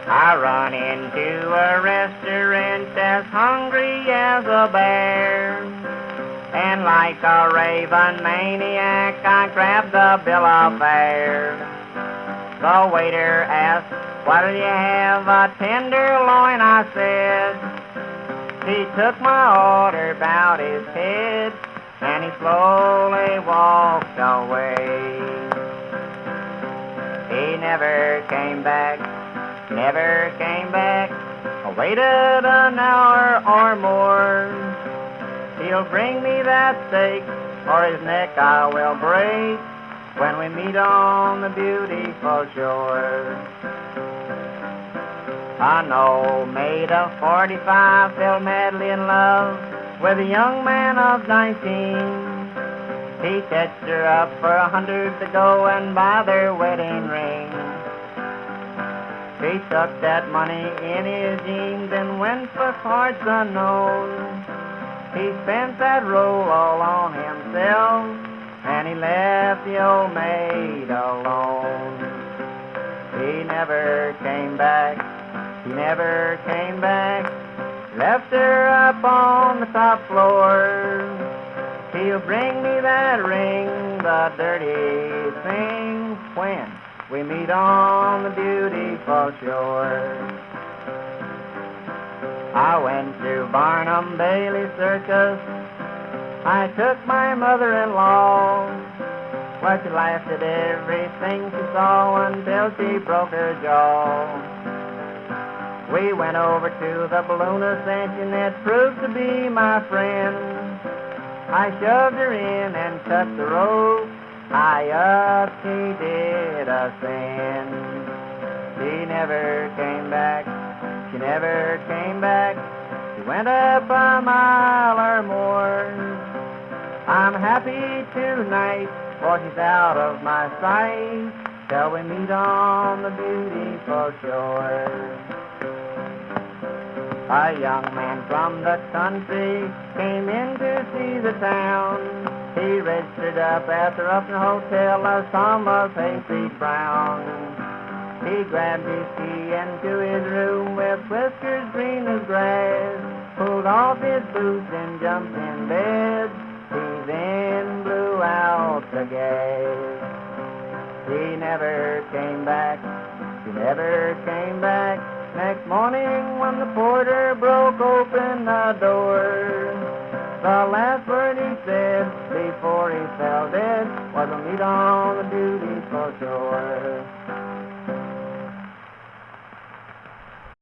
I run into a restaurant as hungry as a bear, and like a raven maniac, I grabbed the bill of fare. The waiter asked, "What'll you have?" "A tenderloin," I said. He took my order, bowed his head, and he slowly walked away. He never came back, never came back. I waited an hour or more. He'll bring me that steak, or his neck I will break when we meet on the beautiful shore. An old maid of 45 fell madly in love with a young man of 19. He fetched her up for 100 to go and buy their wedding ring. He stuck that money in his jeans and went for parts unknown. He spent that roll all on himself, and he left the old maid alone. He never came back, he never came back, left her up on the top floor. He'll bring me that ring, the dirty thing, when we meet on the beautiful shore. I went to Barnum Bailey Circus. I took my mother-in-law. Well, she laughed at everything she saw until she broke her jaw. We went over to the balloon ascension that proved to be my friend. I shoved her in and cut the rope. High up she did ascend. She never came back, she never came back. She went up a mile or more. I'm happy tonight, for she's out of my sight, till we meet on the beautiful shore. A young man from the country came in to see the town. He registered up at the Ruffin Hotel as Thomas Hayseed Brown. He grabbed his key into his room with whiskers green as grass, pulled off his boots and jumped in bed. He then blew out the gas. He never came back, he never came back. Next morning when the porter broke open the door, the last word he said before he fell dead was, "We'll meet on the beautiful shore."